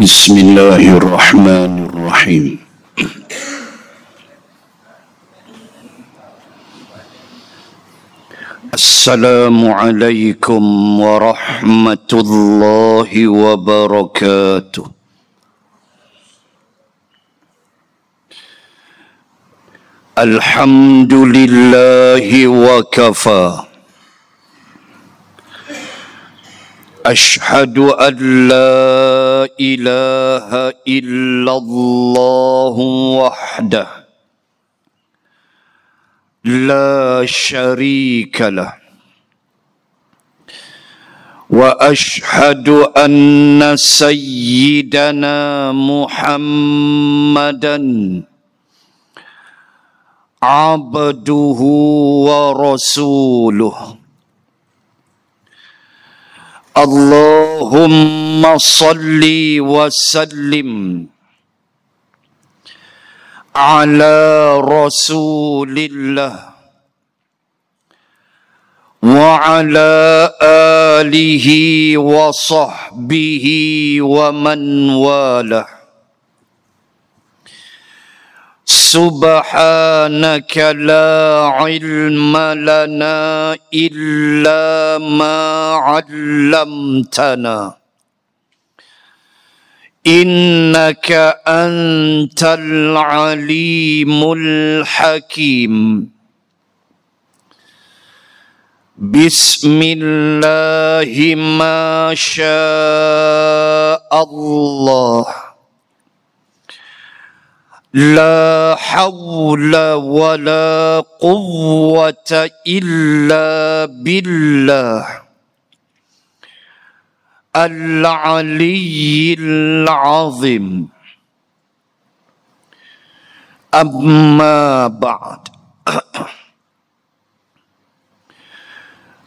Bismillahirrahmanirrahim. Assalamualaikum warahmatullahi wabarakatuh. Alhamdulillahi wa kafa. Ashhadu an la ilaha illallah wahdah la syarika lah wa ashhadu anna sayyidana Muhammadan abduhu wa rasuluh. Allahumma salli wa sallim ala rasulillah wa ala alihi wa sahbihi wa man walah. Subhanaka la ilma lana illa ma 'allamtana innaka antal alimul hakim. Bismillahi ma syaa Allah. La hawla wa la quwwata illa billah al-aliyyil azim. Amma ba'd.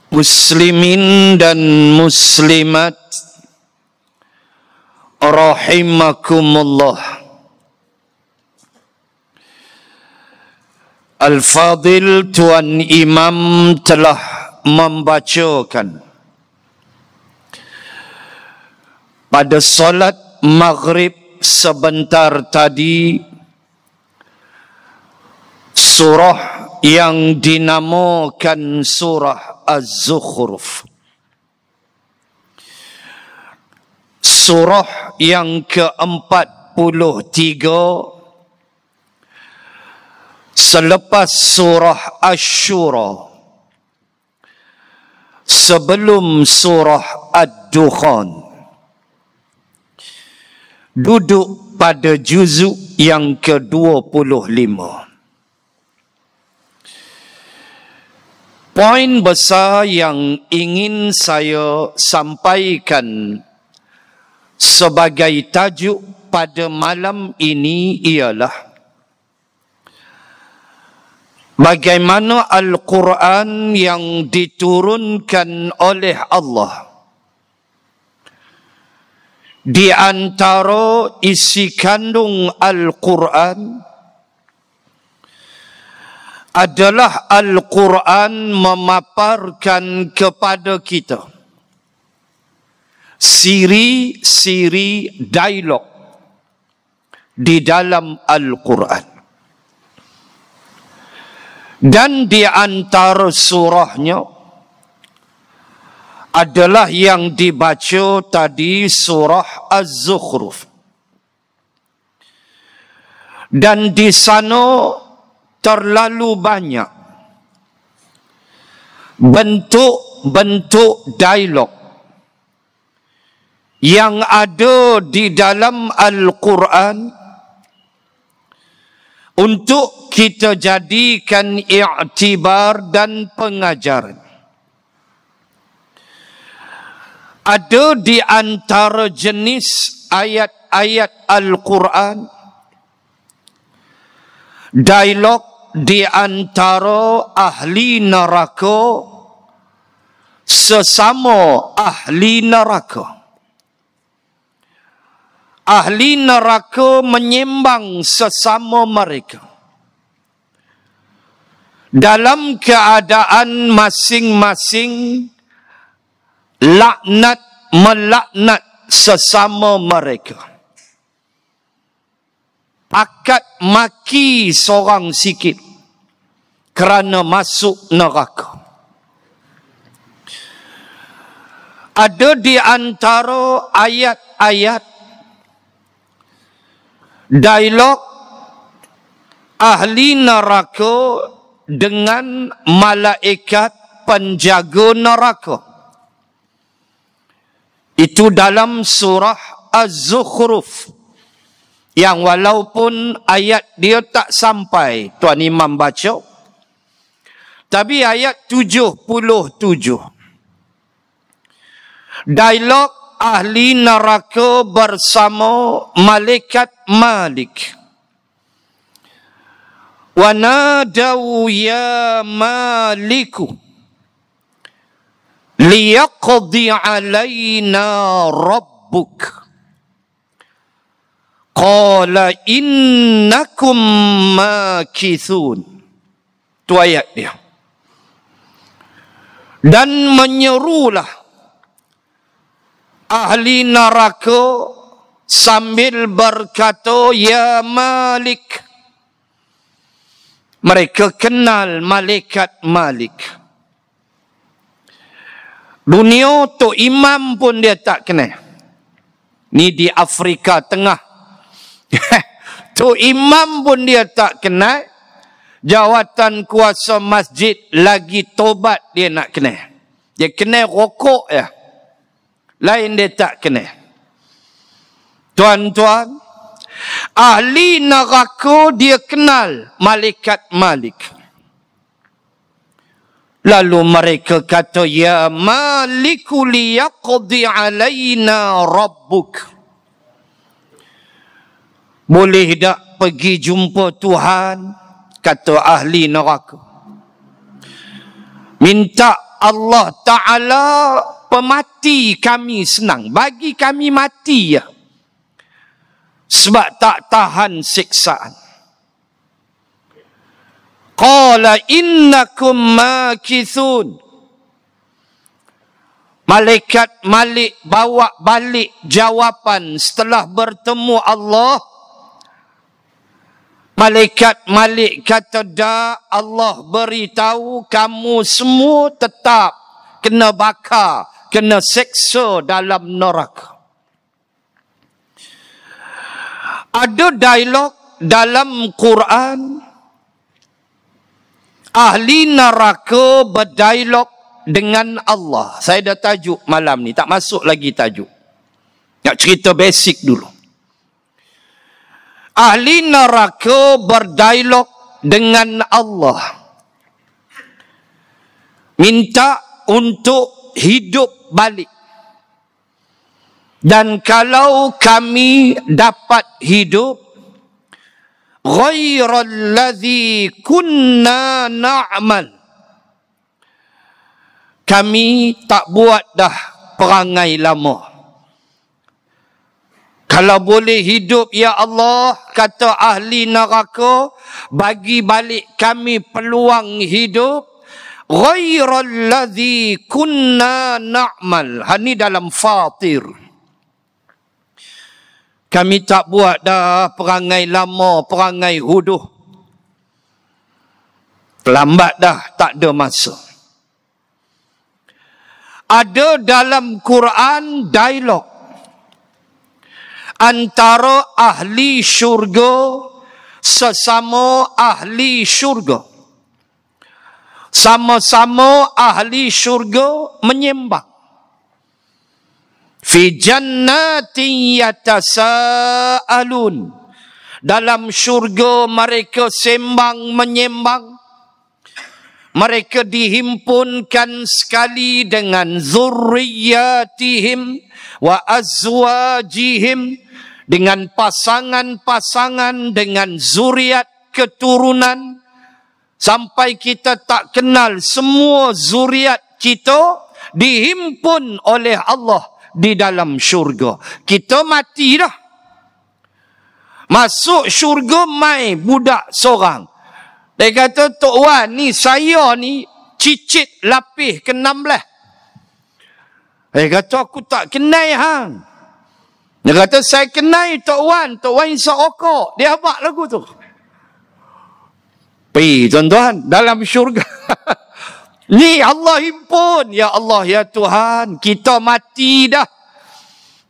Muslimin dan muslimat rahimakumullah. Al-Fadil Tuan Imam telah membacakan pada solat maghrib sebentar tadi surah yang dinamakan surah Az-Zukhruf. Surah yang ke-43 selepas surah Asy-Syura, sebelum surah Ad-Dukhan, duduk pada juzuk yang ke-25. Poin besar yang ingin saya sampaikan sebagai tajuk pada malam ini ialah bagaimana Al-Quran yang diturunkan oleh Allah, di antara isi kandung Al-Quran adalah Al-Quran memaparkan kepada kita siri-siri dialog di dalam Al-Quran. Dan di antara surahnya adalah yang dibaca tadi, surah Az-Zukhruf. Dan di sana terlalu banyak bentuk-bentuk dialog yang ada di dalam Al-Quran untuk kita jadikan i'tibar dan pengajaran. Ada di antara jenis ayat-ayat Al-Quran dialog di antara ahli neraka sesama ahli neraka. Ahli neraka menyembang sesama mereka dalam keadaan masing-masing melaknat sesama mereka. akad maki seorang sikit kerana masuk neraka. Ada di antara ayat-ayat dialog ahli neraka dengan malaikat penjaga neraka. Itu dalam surah Az-Zukhruf, yang walaupun ayat dia tak sampai Tuan Imam baca, tapi ayat 77 dialog ahli neraka bersama malaikat Malik. Wa nadau ya Maliku liyaqdi alaina rabbuk qala innakum makithun. Itu ayat dia. Dan menyerulah ahli neraka sambil berkata, ya Malik. Mereka kenal malaikat Malik. Dunia tu imam pun dia tak kenal. Ni di Afrika Tengah. Tu imam pun dia tak kenal. Jawatan kuasa masjid lagi tobat dia nak kenal. Dia kenal rokok ya. Lain dia tak kenal. Tuan-tuan, ahli neraka dia kenal malaikat Malik. Lalu mereka kata, ya Maliku liyaqdi alaina rabbuk. Boleh tak pergi jumpa Tuhan? Kata ahli neraka. Minta Allah Ta'ala pemati kami senang. Bagi kami mati ya. Sebab tak tahan siksaan. Qala innakum makithun. Malaikat Malik bawa balik jawapan setelah bertemu Allah. Malaikat Malik kata, dah Allah beritahu kamu semua tetap kena bakar, kena seksa dalam neraka. Ada dialog dalam Quran, ahli neraka berdialog dengan Allah. Saya dah tajuk malam ni, tak masuk lagi tajuk. Nak cerita basic dulu. Ahli neraka berdialog dengan Allah. Minta untuk hidup balik. Dan kalau kami dapat hidup, ghairal ladzi kunna na'mal. Kami tak buat dah perangai lama. Kalau boleh hidup, ya Allah, kata ahli neraka, bagi balik kami peluang hidup, ghairal ladzi kunna na'mal. Ini dalam Fatir. Kami tak buat dah perangai lama, perangai huduh. Terlambat dah, tak ada masa. Ada dalam Quran dialog antara ahli syurga sesama ahli syurga. Sama-sama ahli syurga menyembah. Fi jannatin yatasaalun. Dalam syurga mereka sembang menyembang. Mereka dihimpunkan sekali dengan zurriyatihim wa azwajihim, dengan pasangan-pasangan, dengan zuriat keturunan, sampai kita tak kenal semua zuriat kita dihimpun oleh Allah di dalam syurga. Kita mati dah. Masuk syurga mai budak seorang. Dia kata, Tok Wan ni, saya ni cicit lapis ke-16. Dia kata, aku tak kenal hang. Dia kata, saya kenal Tok Wan isap rokok. Dia abak lagu tu. Pergi tuan-tuan, dalam syurga. Ni Allah himpun. Ya Allah, ya Tuhan, kita mati dah.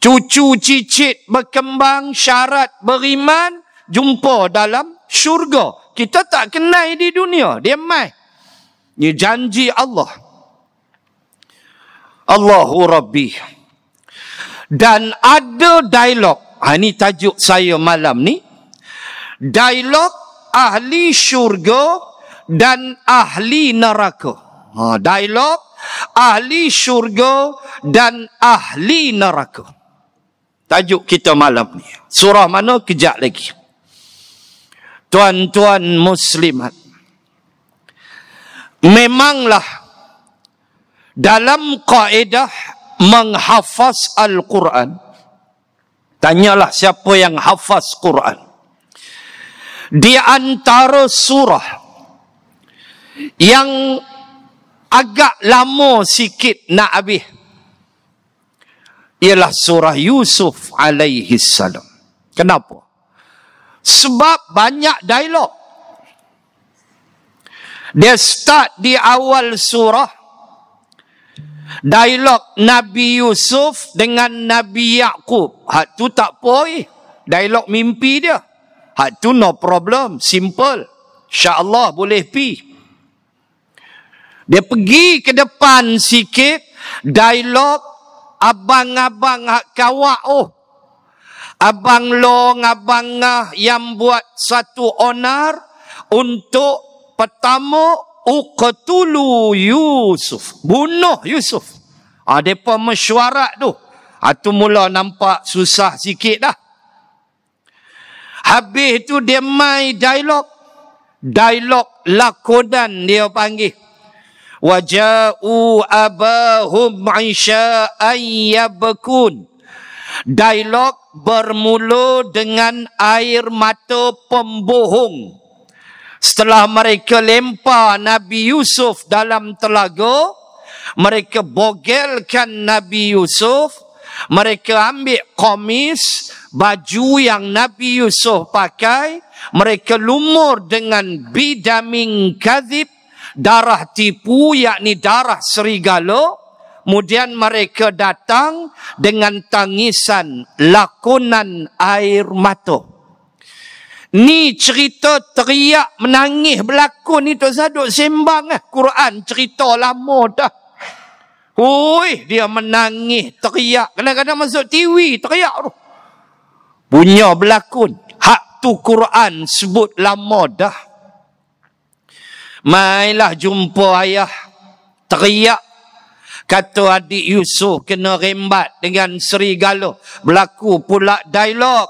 Cucu cicit berkembang, syarat beriman, jumpa dalam syurga. Kita tak kenal di dunia. Dia mai. Ini janji Allah. Allahu Rabbi. Dan ada dialog. Ini tajuk saya malam ni. Dialog ahli syurga dan ahli neraka. Dialog ahli syurga dan ahli neraka. Tajuk kita malam ni. Surah mana? Kejap lagi. Tuan-tuan muslimat. Memanglah dalam kaedah menghafaz Al-Quran. Tanyalah siapa yang hafaz Quran. Di antara surah yang agak lama sikit nak habis ialah surah Yusuf alaihi salam. Kenapa? Sebab banyak dialog. Dia start di awal surah. Dialog Nabi Yusuf dengan Nabi Yaqub. Hak tu tak apa. Dialog mimpi dia. Hak tu no problem. Simple. InsyaAllah boleh pi. Dia pergi ke depan sikit. Dialog abang-abang hak kawak Abang long, abang ngah yang buat satu onar untuk pertama uqtulu Yusuf. Bunuh Yusuf. Mereka mesyuarat tu. Tu mula nampak susah sikit dah. Habis tu dia main dialog. Dialog lakonan dia panggil. Waja'u abahum isya'an yabkun. Dialog bermula dengan air mata pembohong. Setelah mereka lempar Nabi Yusuf dalam telaga, mereka bogelkan Nabi Yusuf, mereka ambil komis, baju yang Nabi Yusuf pakai, mereka lumur dengan bidamin kadhib, darah tipu, yakni darah serigala. Kemudian mereka datang dengan tangisan lakonan air mata. Ni cerita teriak menangis berlakon ni Tok Saduk sembang Quran cerita lama dah. Hui, dia menangis teriak. Kadang-kadang masuk TV teriak tu. Punya berlakon. Hak tu Quran sebut lama dah. Mailah jumpa ayah teriak. Kata adik Yusuf kena rembat dengan serigala. Berlaku pula dialog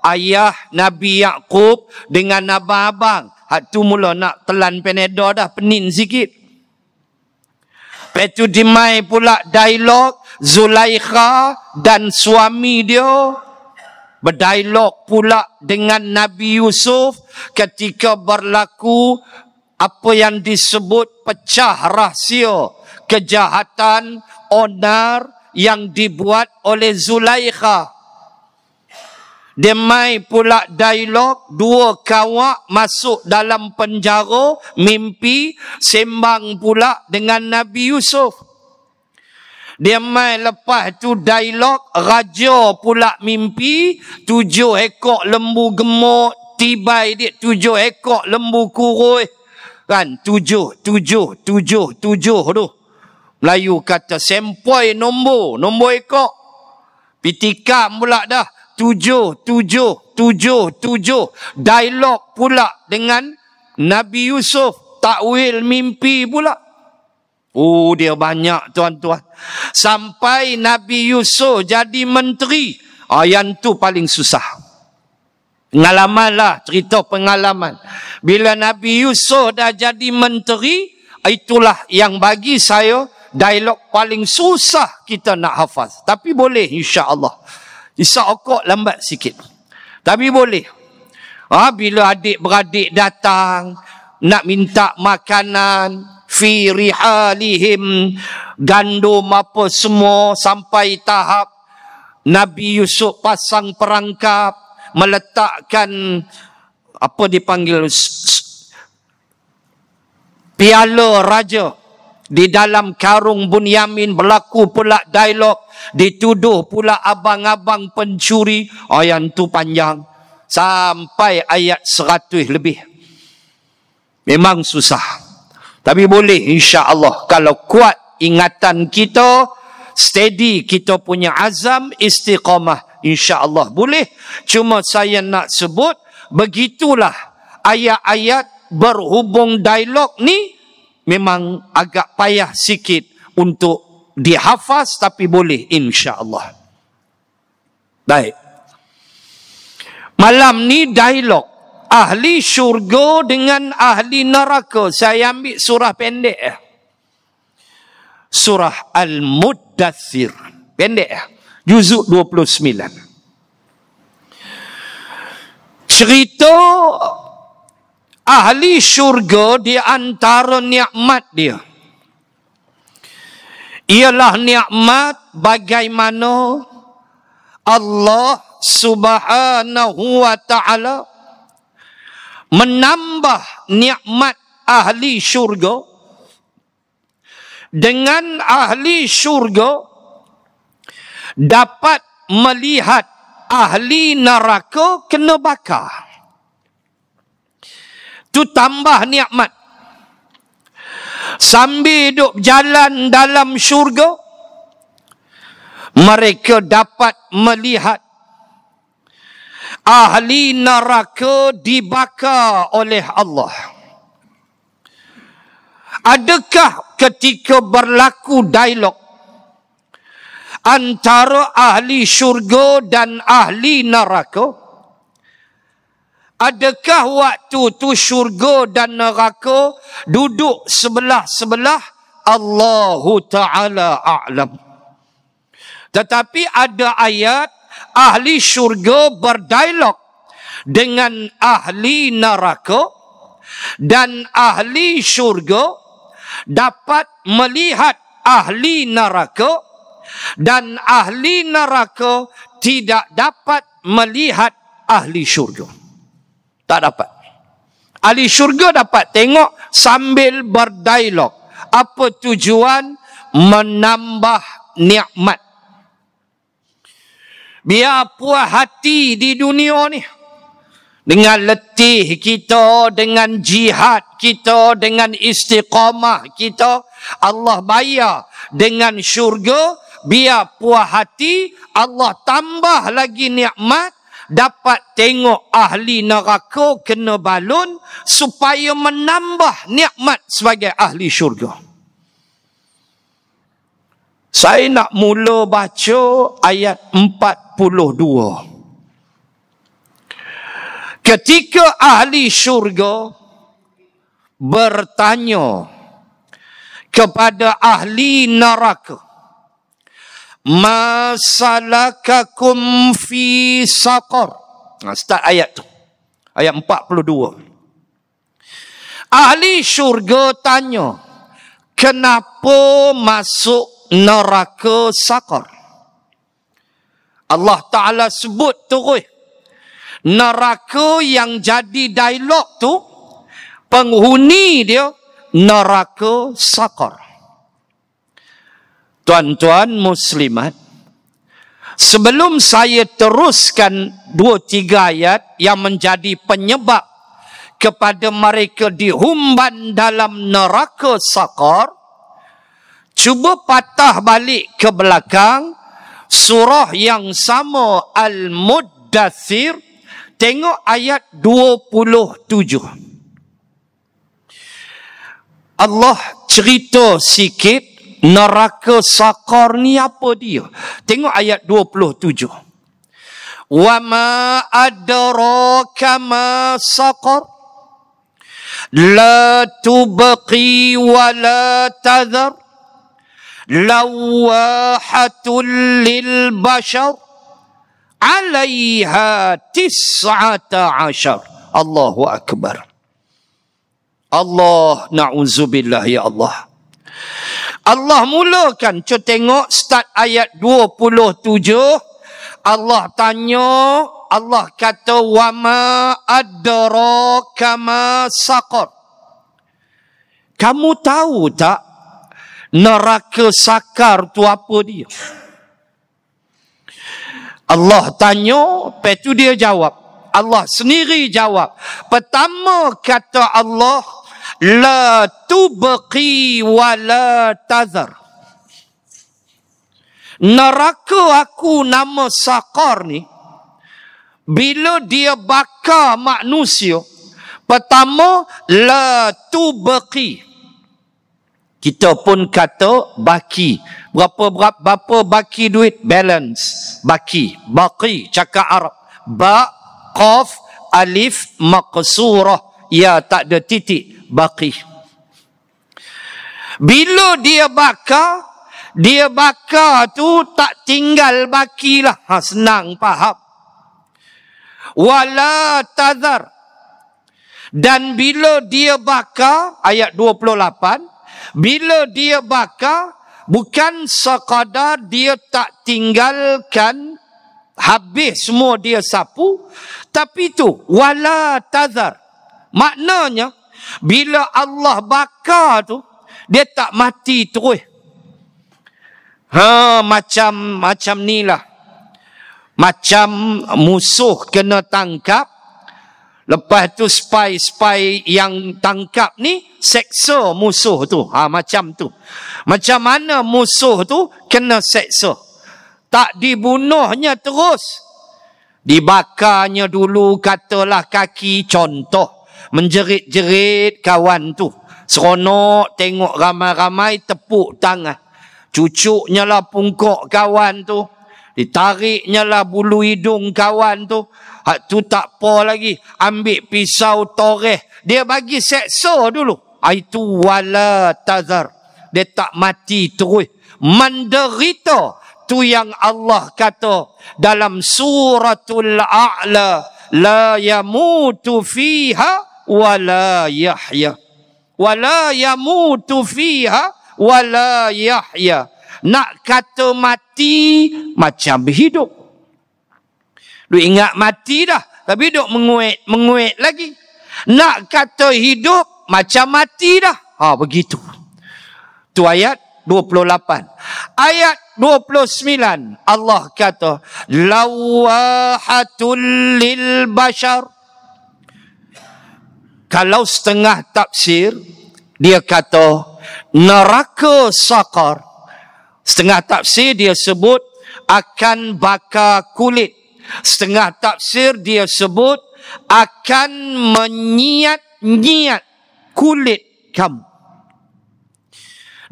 ayah Nabi Yaqub dengan abang-abang. Hak tu mula nak telan Panadol dah, penin sikit. Lepas tu dimai pula dialog Zulaikha dan suami dia. Berdialog pula dengan Nabi Yusuf ketika berlaku apa yang disebut pecah rahsia kejahatan onar yang dibuat oleh Zulaikha. Dia mai pula dialog dua kawak masuk dalam penjara, mimpi, sembang pula dengan Nabi Yusuf. Dia mai lepas tu dialog raja pula mimpi, 7 ekor lembu gemuk tibai dia, 7 ekor lembu kurus. Kan 7 tu. Melayu kata sempoi nombor ekor. Pitikam pula dah. 7. Dialog pula dengan Nabi Yusuf. Takwil mimpi pula. Dia banyak tuan-tuan. Sampai Nabi Yusuf jadi menteri. Yang tu paling susah. Pengalaman lah, cerita pengalaman. Bila Nabi Yusuf dah jadi menteri, itulah yang bagi saya dialog paling susah kita nak hafaz. Tapi boleh insya-Allah. Isyak okok lambat sikit. Tapi boleh. Bila adik-beradik datang nak minta makanan, fi rihalihim, gandum apa semua, sampai tahap Nabi Yusuf pasang perangkap, meletakkan apa dipanggil piala raja di dalam karung Bunyamin. Berlaku pula dialog, dituduh pula abang-abang pencuri. Yang tu panjang sampai ayat 100 lebih. Memang susah, tapi boleh insya-Allah kalau kuat ingatan kita, steady kita punya azam, istiqamah, insya-Allah boleh. Cuma saya nak sebut, begitulah ayat-ayat berhubung dialog ni memang agak payah sikit untuk dihafaz, tapi boleh insya-Allah. Baik. Malam ni dialog ahli syurga dengan ahli neraka. Saya ambil surah pendek. Surah Al-Muddathir. Pendek. Juzuk 29. Cerita ahli syurga di antara nikmat dia ialah nikmat bagaimana Allah Subhanahu wa ta'ala menambah nikmat ahli syurga dengan ahli syurga dapat melihat ahli neraka kena bakar. Tu tambah nikmat. Sambil duduk jalan dalam syurga, mereka dapat melihat ahli neraka dibakar oleh Allah. Adakah ketika berlaku dialog antara ahli syurga dan ahli neraka, adakah waktu tu syurga dan neraka duduk sebelah-sebelah? Allahu Ta'ala a'lam. Tetapi ada ayat ahli syurga berdialog dengan ahli neraka, dan ahli syurga dapat melihat ahli neraka, dan ahli neraka tidak dapat melihat ahli syurga. Tak dapat. Ahli syurga dapat tengok sambil berdialog. Apa tujuan? Menambah nikmat. Biar puas hati di dunia ni. Dengan letih kita, dengan jihad kita, dengan istiqamah kita, Allah bayar dengan syurga. Biar puas hati, Allah tambah lagi nikmat, dapat tengok ahli neraka kena balun, supaya menambah nikmat sebagai ahli syurga. Saya nak mula baca ayat 42. Ketika ahli syurga bertanya kepada ahli neraka, ma salakakum fi saqar. Start ayat tu. Ayat 42. Ahli syurga tanya, kenapa masuk neraka saqar? Allah Ta'ala sebut terus. Neraka yang jadi dialog tu, penghuni dia neraka saqar. Tuan-tuan muslimat, sebelum saya teruskan 2-3 ayat yang menjadi penyebab kepada mereka dihumban dalam neraka saqar, cuba patah balik ke belakang surah yang sama Al-Muddathir. Tengok ayat 27. Allah cerita sikit neraka saqar ni apa dia. Tengok ayat 27. Wa ma adraka ma saqar la tubqi wa la tadhar lawahatul lil bashar 'alaiha 19. Allahu akbar. Allah, na'udzubillah ya Allah. Allah mulakan, cuba tengok start ayat 27 Allah tanya, Allah kata wa ma adraka ma saqar. Kamu tahu tak neraka sakar tu apa dia? Allah tanya, lepas tu dia jawab. Allah sendiri jawab. Pertama kata Allah, la tubqi wa la tazar. Neraka aku nama Saqar ni, bila dia bakar manusia, pertama, la tubqi. Kita pun kata baki. Berapa baki duit? Balance. Baki. Baqi. Cakap Arab. Ba, qaf, alif, maqsurah. Ya, tak ada titik. Baqi. Bila dia bakar tu tak tinggal baki lah. Senang faham. Wala tazar. Dan bila dia bakar, ayat 28, bila dia bakar, bukan sekadar dia tak tinggalkan, habis semua dia sapu, tapi tu, wala tazar. Maknanya, bila Allah bakar tu, dia tak mati terus. Macam ni lah. Macam musuh kena tangkap. Lepas tu spy yang tangkap ni seksa musuh tu. Macam tu. Macam mana musuh tu kena seksa? Tak dibunuhnya terus. Dibakarnya dulu, katalah kaki, contoh. Menjerit-jerit kawan tu. Seronok tengok ramai-ramai tepuk tangan. Cucuknya lah pungkok kawan tu. Ditariknya lah bulu hidung kawan tu. Hak tu tak apa lagi. Ambil pisau toreh. Dia bagi seksa dulu. Itu wala tazar. Dia tak mati terus. Menderita. Tu yang Allah kata dalam suratul A'la. La yamutu fiha wala yahya. Wala yamutu fiha wala yahya. Nak kata mati macam hidup. Lu ingat mati dah, tapi duk menguit lagi. Nak kata hidup macam mati dah. Begitu. Tu ayat 28. Ayat 29 Allah kata lawahatul lil bashar. Kalau setengah tafsir dia kata neraka Saqar. Setengah tafsir dia sebut akan bakar kulit. Setengah tafsir dia sebut akan menyiat-nyiat kulit kamu.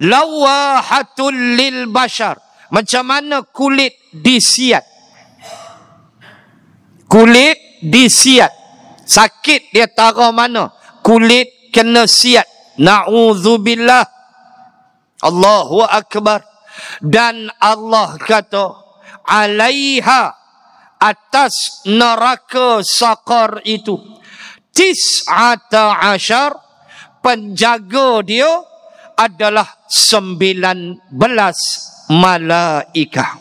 Lawahatul lil bashar. Macam mana kulit disiat? Kulit disiat. Sakit dia taruh mana? Kulit kena siat. Na'udzubillah. Allahu Akbar. Dan Allah kata, alaiha, atas neraka Saqar itu, 19 penjaga dia adalah 19 malaikah.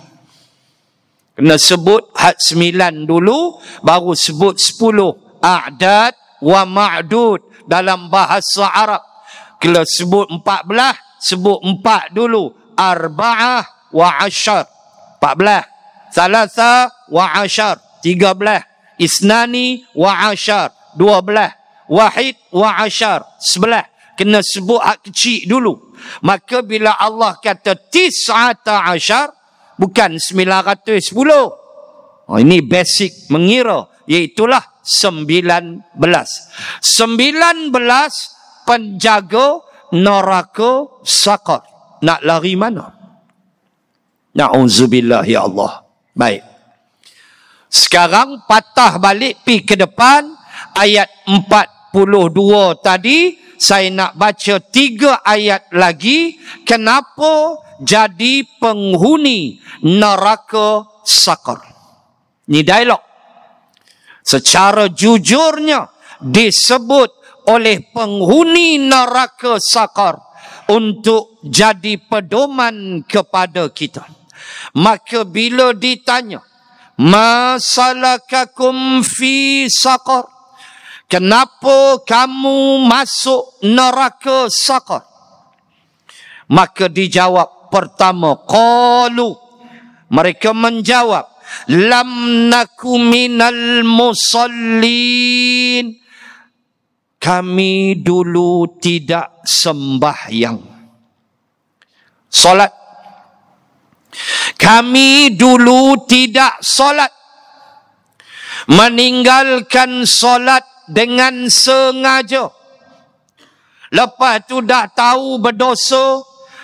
Kena sebut had 9 dulu, baru sebut 10. A'dad wa ma'dud dalam bahasa Arab. Kena sebut 14, sebut 4 dulu. Arba'ah wa ashar. 14. Salasa wa ashar. 13. Isnani wa ashar. 12. Wahid wa ashar. 11. Kena sebut hak kecil dulu. Maka bila Allah kata 19, bukan 910. Ini basic mengira. Iaitulah 19. 19 penjaga neraka Saqar. Nak lari mana? Na'udzubillah ya Allah. Baik. Sekarang patah balik pi ke depan ayat 42 tadi. Saya nak baca 3 ayat lagi. Kenapa jadi penghuni neraka Saqar? Ini dialog. Secara jujurnya disebut oleh penghuni neraka Saqar untuk jadi pedoman kepada kita. Maka bila ditanya, Ma salakakum fi saqar? Kenapa kamu masuk neraka saqar? Maka dijawab pertama, qalu, mereka menjawab, lam naku minal musallin. Kami dulu tidak sembahyang solat. Kami dulu tidak solat. Meninggalkan solat dengan sengaja. Lepas tu dah tahu berdosa,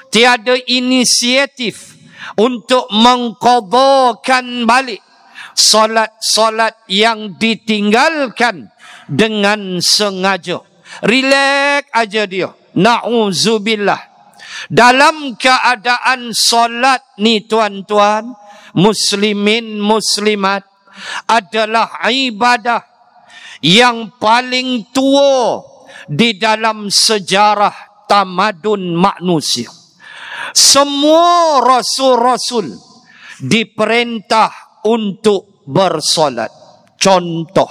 tiada inisiatif untuk mengqadhakan balik solat-solat yang ditinggalkan dengan sengaja. Relax aja dia. Na'udzubillah. Dalam keadaan solat ni tuan-tuan, muslimin muslimat, adalah ibadah yang paling tua di dalam sejarah tamadun manusia. Semua rasul-rasul diperintah untuk bersolat. Contoh,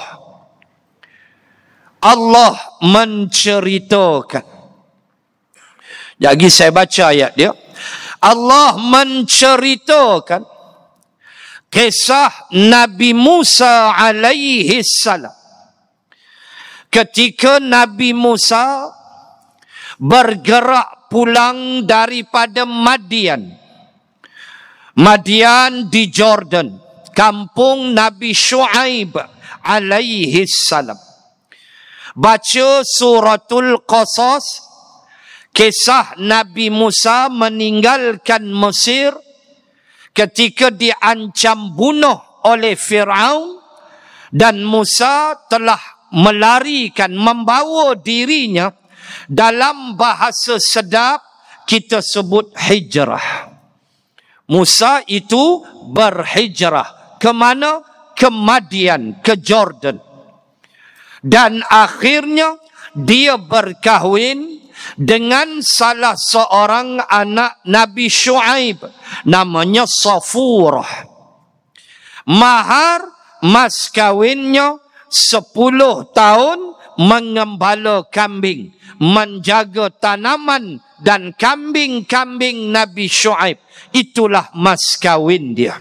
Allah menceritakan, lagi saya baca ayat dia. Allah menceritakan kisah Nabi Musa alaihi salam. Ketika Nabi Musa bergerak pulang daripada Madian. Madian di Jordan, kampung Nabi Shu'aib alaihi salam. Baca suratul Qasas, kisah Nabi Musa meninggalkan Mesir ketika diancam bunuh oleh Fir'aun, dan Musa telah melarikan, membawa dirinya, dalam bahasa sedap kita sebut hijrah. Musa itu berhijrah ke mana? Ke Madian, ke Jordan. Dan akhirnya dia berkahwin dengan salah seorang anak Nabi Shu'aib, namanya Safurah. Mahar mas kawinnya 10 tahun mengembala kambing, menjaga tanaman dan kambing-kambing Nabi Shu'aib. Itulah mas kawin dia.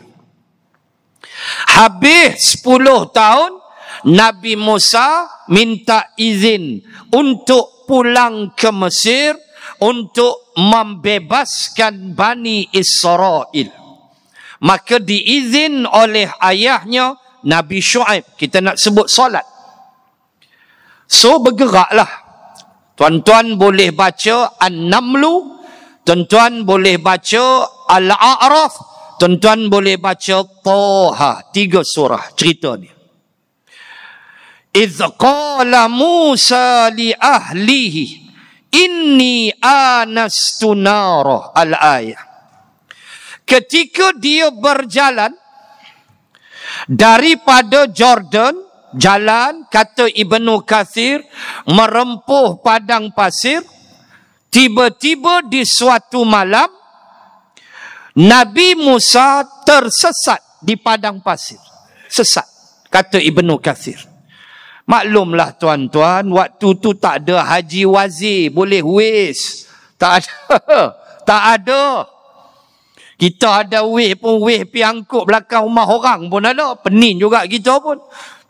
Habis 10 tahun, Nabi Musa minta izin untuk pulang ke Mesir untuk membebaskan Bani Israel. Maka diizin oleh ayahnya Nabi Shu'aib. Kita nak sebut solat. So bergeraklah. Tuan-tuan boleh baca An-Namlu, tuan-tuan boleh baca Al-A'raf, tuan-tuan boleh baca Taha. 3 surah cerita ni. إِذْ قَالَ مُوسَى لِأَهْلِهِ إِنِّي آنَسْتُ نَارًا. Al-ayah. Ketika dia berjalan daripada Jordan, jalan, kata Ibnu Katsir, merempuh padang pasir, tiba-tiba di suatu malam, Nabi Musa tersesat di padang pasir. Sesat, kata Ibnu Katsir. Maklumlah tuan-tuan, waktu tu tak ada haji wazir, boleh wis. Tak ada. Tak ada. Kita ada wis pun wis pi angkut belakang rumah orang pun ada. Pening juga kita pun.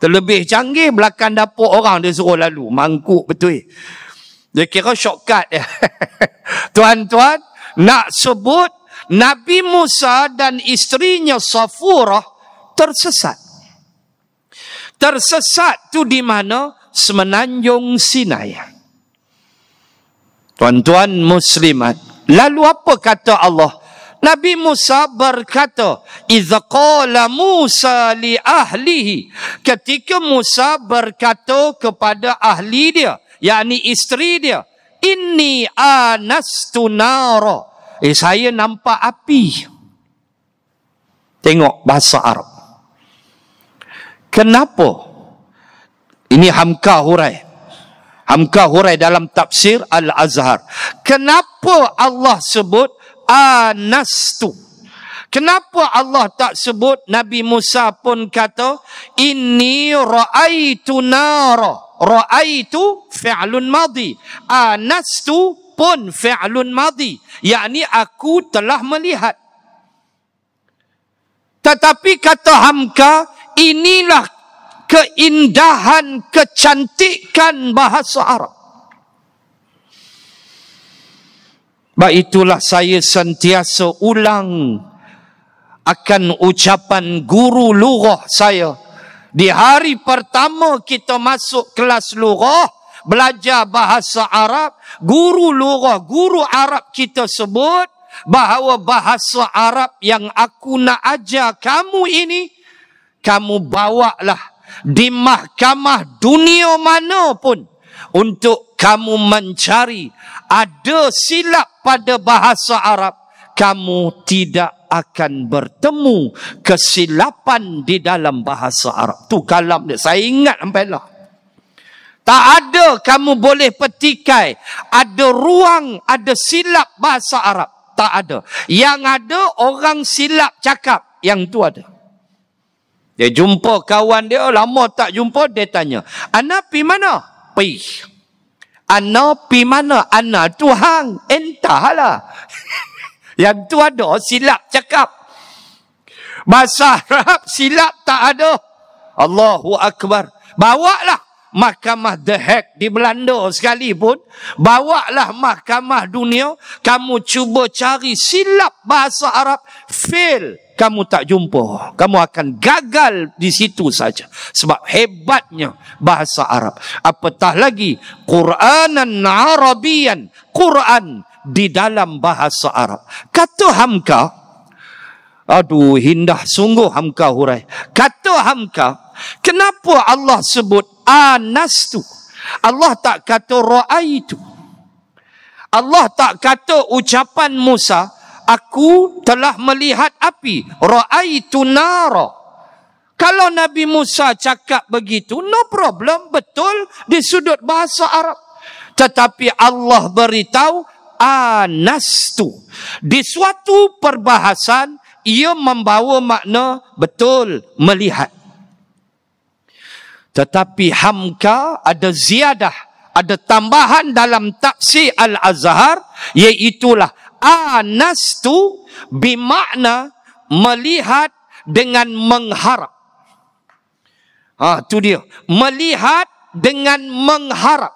Terlebih canggih, belakang dapur orang dia suruh lalu. Mangkuk betul. Dia kira shortcut. Tuan-tuan, nak sebut Nabi Musa dan isterinya Safurah tersesat. Tersesat tu di mana? Semenanjung Sinai. Tuan-tuan muslimat, lalu apa kata Allah? Nabi Musa berkata, "Idza qala Musa li ahlihi." Ketika Musa berkata kepada ahli dia, yakni isteri dia, "Inni anastu nara." Saya nampak api. Tengok bahasa Arab. Kenapa? Ini Hamka Hurai. Hamka Hurai dalam tafsir Al-Azhar. Kenapa Allah sebut anastu? Kenapa Allah tak sebut? Nabi Musa pun kata, inni ra'aitu nara. Ra'aitu fi'lun madhi. Anastu pun fi'lun madhi. Yakni aku telah melihat. Tetapi kata Hamka, inilah keindahan, kecantikan bahasa Arab. Sebab itulah saya sentiasa ulang akan ucapan guru lughah saya. Di hari pertama kita masuk kelas lughah, belajar bahasa Arab, guru lughah, guru Arab kita sebut bahawa bahasa Arab yang aku nak ajar kamu ini, kamu bawalah di mahkamah dunia mana pun untuk kamu mencari ada silap pada bahasa Arab, kamu tidak akan bertemu kesilapan di dalam bahasa Arab. Tu kalam dia. Saya ingat sampai lah. Tak ada kamu boleh petikai ada ruang, ada silap bahasa Arab. Tak ada. Yang ada orang silap cakap. Yang tu ada. Dia jumpa kawan dia, lama tak jumpa, dia tanya, Ana pi mana? Pi. Ana pi mana? Ana tu hang. Entahlah. Yang tu ada silap cakap. Bahasa Arab silap tak ada. Allahu Akbar. Bawalah mahkamah The Hague di Belanda sekalipun, bawalah mahkamah dunia, kamu cuba cari silap bahasa Arab, fail, kamu tak jumpa. Kamu akan gagal di situ saja. Sebab hebatnya bahasa Arab. Apatah lagi Quranan Arabian, Quran di dalam bahasa Arab. Kata Hamka, aduh indah sungguh Hamka hurai. Kata Hamka, kenapa Allah sebut anastu? Allah tak kata ra'aitu. Allah tak kata ucapan Musa, aku telah melihat api. Ra'aitu nara. Kalau Nabi Musa cakap begitu, no problem, betul di sudut bahasa Arab. Tetapi Allah beritahu anastu. Di suatu perbahasan, ia membawa makna betul melihat. Tetapi Hamka ada ziyadah, ada tambahan dalam tafsir Al-Azhar, iaitulah anastu bermakna melihat dengan mengharap. Tu dia. Melihat dengan mengharap.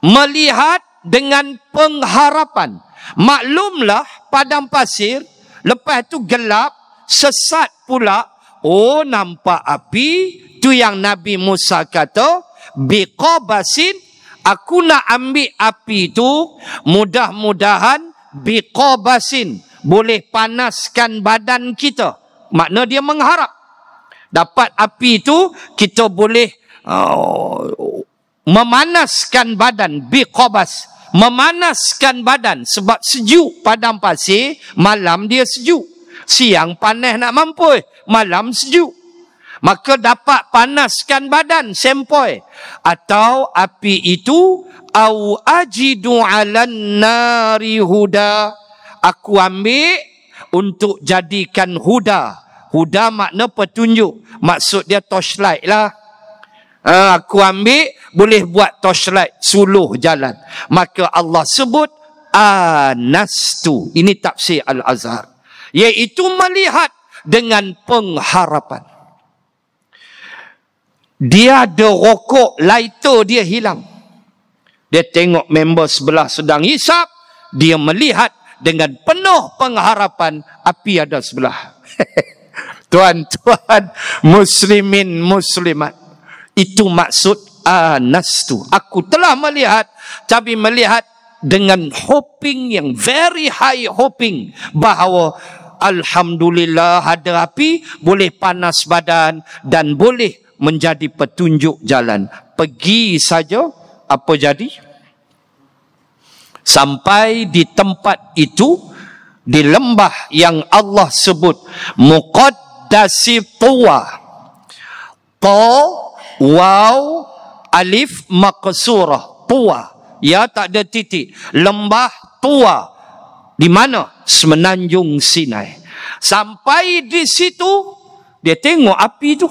Melihat dengan pengharapan. Maklumlah padang pasir, lepas tu gelap, sesat pula. Oh, nampak api. Tu yang Nabi Musa kata, biqabasin, aku nak ambil api tu, mudah-mudahan biqabasin, boleh panaskan badan kita. Makna dia mengharap. Dapat api tu, kita boleh memanaskan badan, biqabas, memanaskan badan. Sebab sejuk padang pasir, malam dia sejuk. Siang panas nak mampus, malam sejuk. Maka dapat panaskan badan, sempoi. Atau api itu, au ajidu alan nari huda, aku ambil untuk jadikan huda. Huda makna petunjuk. Maksud dia torchlight lah. Aku ambil, boleh buat torchlight, suluh jalan. Maka Allah sebut anastu. Ini tafsir Al-Azhar. Iaitu melihat dengan pengharapan. Dia ada rokok, lighter dia hilang. Dia tengok member sebelah sedang hisap, dia melihat dengan penuh pengharapan api ada sebelah. Tuan-tuan muslimin muslimat, itu maksud anastu. Aku telah melihat, tapi melihat dengan hoping yang very high hoping bahawa alhamdulillah ada api, boleh panas badan dan boleh menjadi petunjuk jalan. Pergi saja, apa jadi? Sampai di tempat itu, di lembah yang Allah sebut Muqaddasi Tuwa. Ta, waw, alif, maqsurah. Tuwa. Ya, tak ada titik. Lembah Tuwa. Di mana? Semenanjung Sinai. Sampai di situ, dia tengok api tu.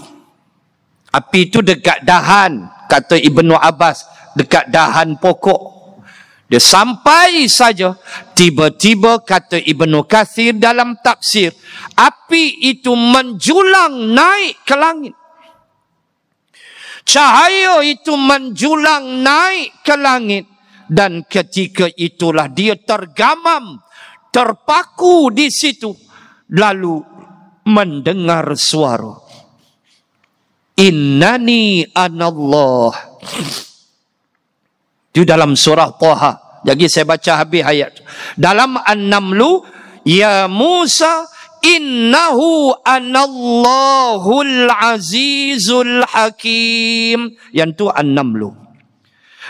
Api tu dekat dahan, kata Ibnu Abbas, dekat dahan pokok. Dia sampai saja, tiba-tiba kata Ibnu Katsir dalam tafsir, api itu menjulang naik ke langit. Cahaya itu menjulang naik ke langit. Dan ketika itulah dia tergamam, terpaku di situ. Lalu mendengar suara. Innani anallah. Itu dalam surah Taha. Jadi saya baca habis ayat. Dalam An-Namlu, ya Musa, innahu anallahul azizul hakim. Yang tu An-Namlu.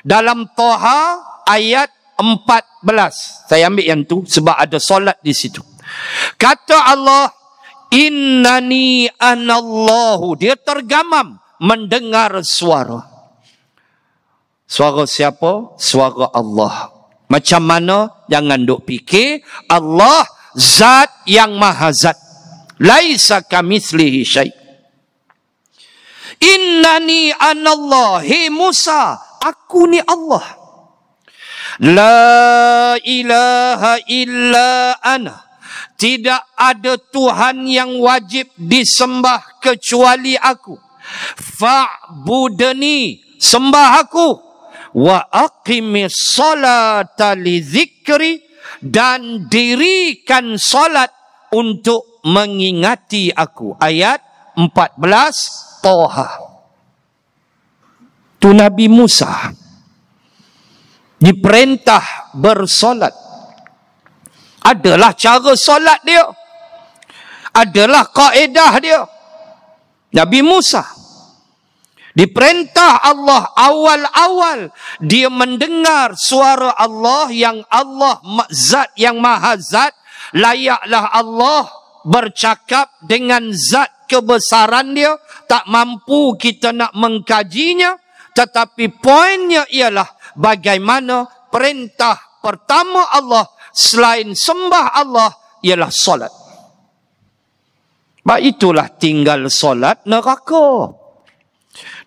Dalam Taha ayat 14. Saya ambil yang tu sebab ada solat di situ. Kata Allah, innani anallahu. Dia tergamam mendengar suara. Suara siapa? Suara Allah. Macam mana? Jangan duk fikir. Allah zat yang maha zat. Laisa kamitslihi syai'. Innani anallah. Hei Musa, aku ni Allah. La ilaha illa ana. Tidak ada Tuhan yang wajib disembah kecuali aku. Fa'budni. Sembah aku. Wa aqimis salata li dzikri, dan dirikan salat untuk mengingati aku. Ayat 14 Taha. Tu Nabi Musa diperintah bersolat. Adalah cara solat dia. Adalah kaedah dia. Nabi Musa diperintah Allah awal-awal. Dia mendengar suara Allah yang Allah zat yang maha zat. Layaklah Allah bercakap dengan zat kebesaran dia. Tak mampu kita nak mengkajinya. Tetapi poinnya ialah bagaimana perintah pertama Allah selain sembah Allah ialah solat. Sebab itulah tinggal solat neraka.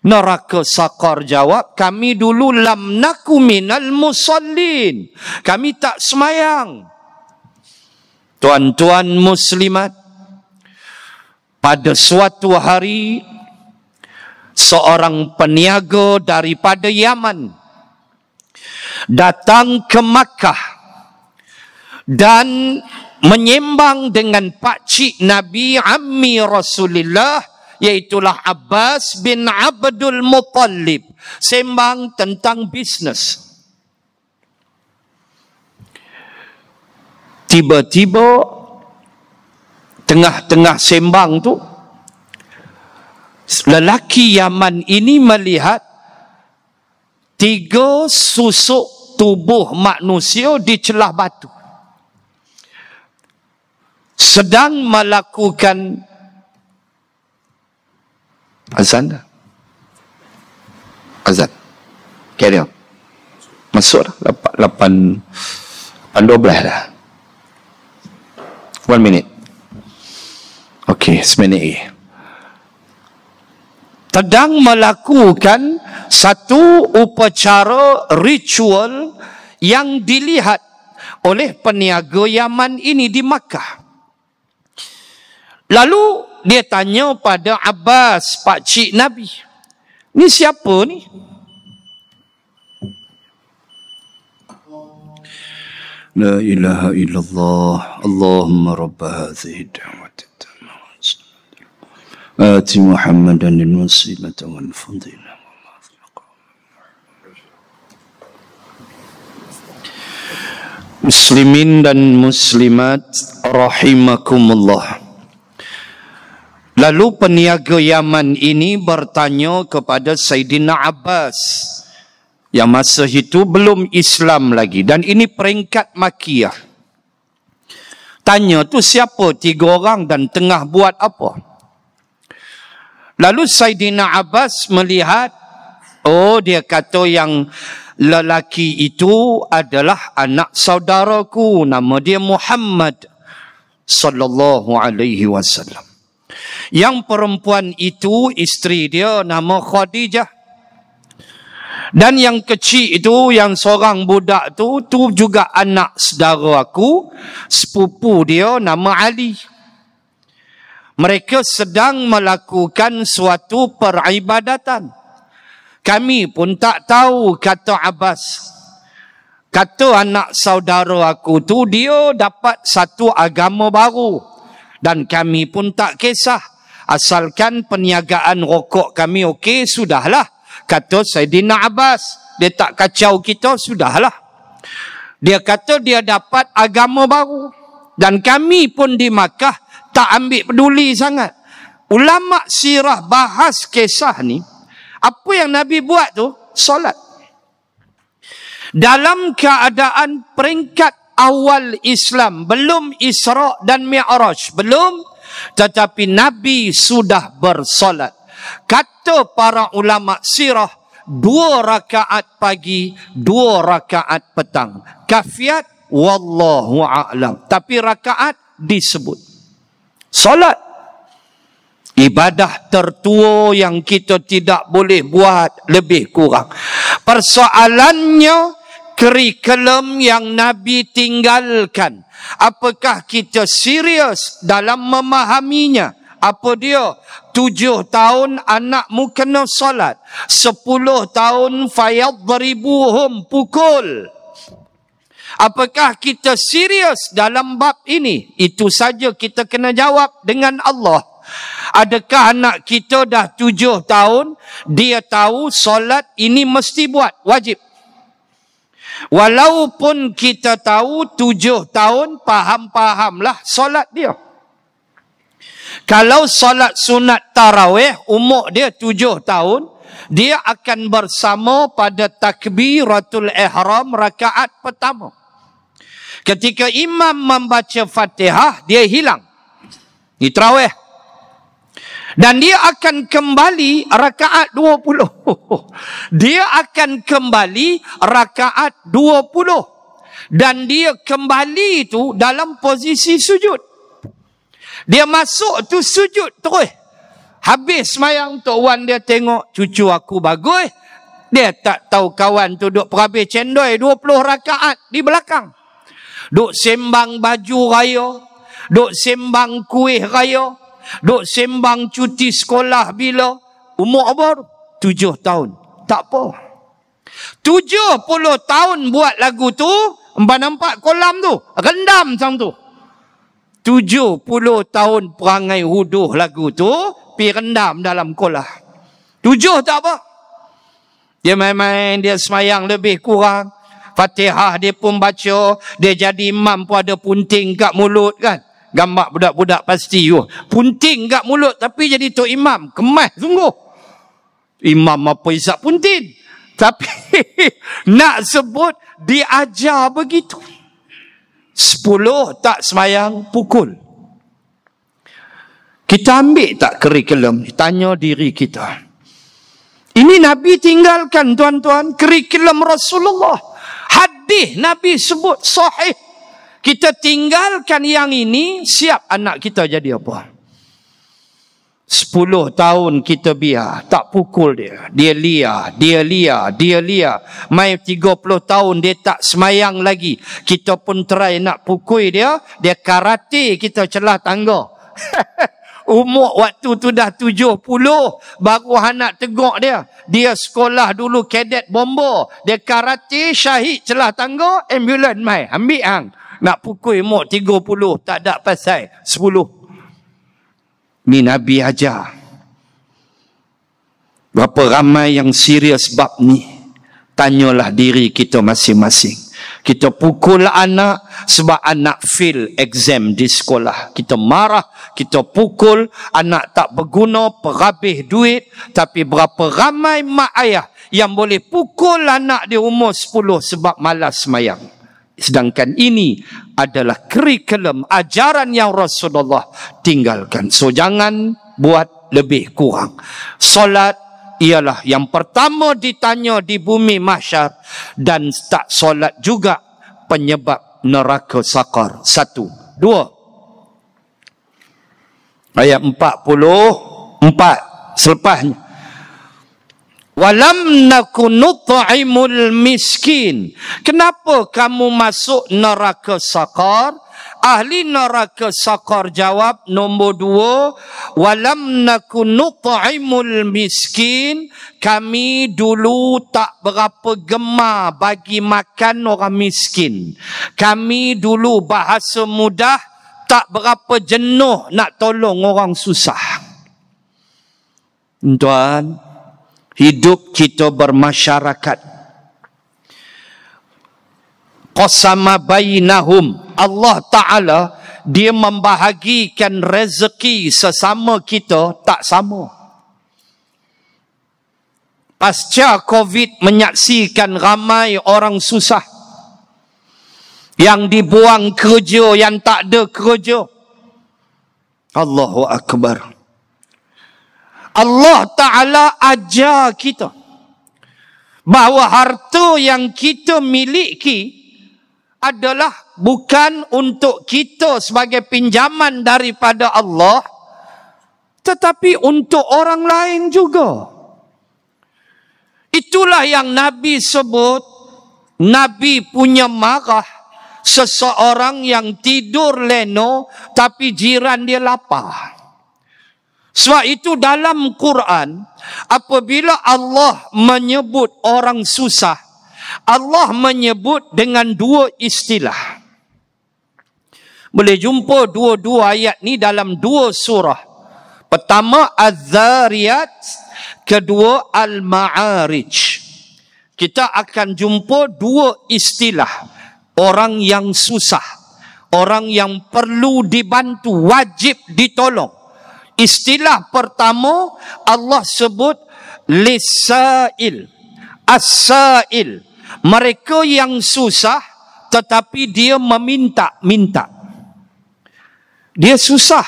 Neraka Saqar jawab, kami dulu lam naku minal musallin. Kami tak semayang. Tuan-tuan muslimat, pada suatu hari, seorang peniaga daripada Yaman datang ke Makkah dan menyembang dengan pakcik Nabi Ammi Rasulullah, iaitulah Abbas bin Abdul Muttalib. Sembang tentang bisnes. Tiba-tiba tengah-tengah sembang tu, lelaki Yaman ini melihat 3 susuk tubuh manusia di celah batu sedang melakukan azan dah. Azan. Carry on. Masuk dah. 8:12 dah. 1 minute. Okey, seminit. Sedang melakukan satu upacara ritual yang dilihat oleh peniaga Yaman ini di Makkah. Lalu dia tanya pada Abbas, pakcik Nabi, ni siapa ni? La ilaha illallah, Allahumma rabba hadhihi da'wati tammah. Ati Muhammadan al-wasilata wal fadilah. Muslimin dan muslimat rahimakumullah. Lalu peniaga Yaman ini bertanya kepada Sayyidina Abbas, yang masa itu belum Islam lagi, dan ini peringkat Makkiyah. Tanya tu siapa 3 orang dan tengah buat apa? Lalu Sayyidina Abbas melihat, oh, dia kata yang lelaki itu adalah anak saudaraku, nama dia Muhammad. sallallahu alaihi wasallam. Yang perempuan itu isteri dia nama Khadijah. Dan yang kecil itu, yang seorang budak tu juga anak saudara aku, sepupu dia nama Ali. Mereka sedang melakukan suatu peribadatan. Kami pun tak tahu, kata Abbas. Kata anak saudara aku tu, dia dapat satu agama baru. Dan kami pun tak kisah. Asalkan perniagaan rokok kami okey, sudahlah. Kata Saidina Abbas. Dia tak kacau kita, sudahlah. Dia kata dia dapat agama baru. Dan kami pun di Makkah tak ambil peduli sangat. Ulama sirah bahas kisah ni. Apa yang Nabi buat tu? Solat. Dalam keadaan peringkat awal Islam, belum Isra' dan Mi'raj, belum, tetapi Nabi sudah bersolat. Kata para ulama sirah, 2 rakaat pagi, 2 rakaat petang. Kafiat, wallahu a'lam. Tapi rakaat disebut. Solat. Ibadah tertua yang kita tidak boleh buat, lebih kurang. Persoalannya, kurikulum yang Nabi tinggalkan. Apakah kita serius dalam memahaminya? Apa dia? 7 tahun anakmu kena solat. 10 tahun fayadribuhum, pukul. Apakah kita serius dalam bab ini? Itu saja kita kena jawab dengan Allah. Adakah anak kita dah 7 tahun, dia tahu solat ini mesti buat, wajib. Walaupun kita tahu 7 tahun, faham-fahamlah solat dia. Kalau solat sunat tarawih, umur dia 7 tahun, dia akan bersama pada takbiratul ihram rakaat pertama. Ketika imam membaca Fatihah, dia hilang. Ini tarawih. Dan dia akan kembali rakaat 20. Dia akan kembali rakaat 20. Dan dia kembali itu dalam posisi sujud. Dia masuk tu sujud terus. Habis semayang, Tok Wan dia tengok cucu aku bagus. Dia tak tahu kawan tu duk perhabis cendoi 20 rakaat di belakang. Duk sembang baju raya. Duk sembang kuih raya. Duk sembang cuti sekolah bila. Umur apa tu? 7 tahun. Tak apa. 70 tahun buat lagu tu. Nampak kolam tu. Rendam sang tu. 70 tahun perangai huduh lagu tu. Pi rendam dalam kolah. 7 tak apa. Dia main-main. Dia semayang lebih kurang. Fatihah dia pun baca. Dia jadi imam pun ada punting kat mulut kan. Gambar budak-budak pasti. Punting kat mulut tapi jadi tok imam. Kemas sungguh. Imam apa isap punting. Tapi nak sebut diajar begitu. 10 tak semayang, pukul. Kita ambil tak kurikulum? Tanya diri kita. Ini Nabi tinggalkan tuan-tuan. Kurikulum Rasulullah. Hadis Nabi sebut sahih. Kita tinggalkan yang ini, siap anak kita jadi apa? 10 tahun kita biar, tak pukul dia. Dia liar. Mai 30 tahun dia tak semayang lagi. Kita pun try nak pukul dia, dia karate kita celah tangga. Umur waktu tu dah 70, baru anak teguk dia. Dia sekolah dulu kadet bomba. Dia karate, syahid celah tangga, ambulan mai, ambil hang. Nak pukul umur 30, tak ada pasal 10. Ni Nabi ajar. Berapa ramai yang serius bab ni? Tanyalah diri kita masing-masing. Kita pukul anak sebab anak fail exam di sekolah. Kita marah, kita pukul, anak tak berguna, perhabis duit. Tapi berapa ramai mak ayah yang boleh pukul anak di umur 10 sebab malas semayang. Sedangkan ini adalah kurikulum ajaran yang Rasulullah tinggalkan. So jangan buat lebih kurang. Solat ialah yang pertama ditanya di bumi mahsyar. Dan tak solat juga penyebab neraka sakar. 1. 2. Ayat 44 selepasnya. Walam nakun nut'imul miskin. Kenapa kamu masuk neraka sakar? Ahli neraka sakar jawab nombor 2, walam nakun nut'imul miskin. Kami dulu tak berapa gemar bagi makan orang miskin. Kami dulu, bahasa mudah, tak berapa jenuh nak tolong orang susah. Tuan, hidup kita bermasyarakat. Qasama bainahum. Allah Ta'ala, dia membahagikan rezeki sesama kita tak sama. Pasca Covid menyaksikan ramai orang susah. Yang dibuang kerja, yang tak ada kerja. Allahu Akbar. Allah Ta'ala ajar kita bahawa harta yang kita miliki adalah bukan untuk kita sebagai pinjaman daripada Allah, tetapi untuk orang lain juga. Itulah yang Nabi sebut, Nabi punya marah seseorang yang tidur leno tapi jiran dia lapar. Sebab itu dalam Quran, apabila Allah menyebut orang susah, Allah menyebut dengan 2 istilah. Boleh jumpa dua-dua ayat ni dalam 2 surah. Pertama Az-Zariyat, kedua Al-Ma'arij. Kita akan jumpa 2 istilah. Orang yang susah, orang yang perlu dibantu, wajib ditolong. Istilah pertama Allah sebut lisail, as-sail. Mereka yang susah tetapi dia meminta-minta. Dia susah,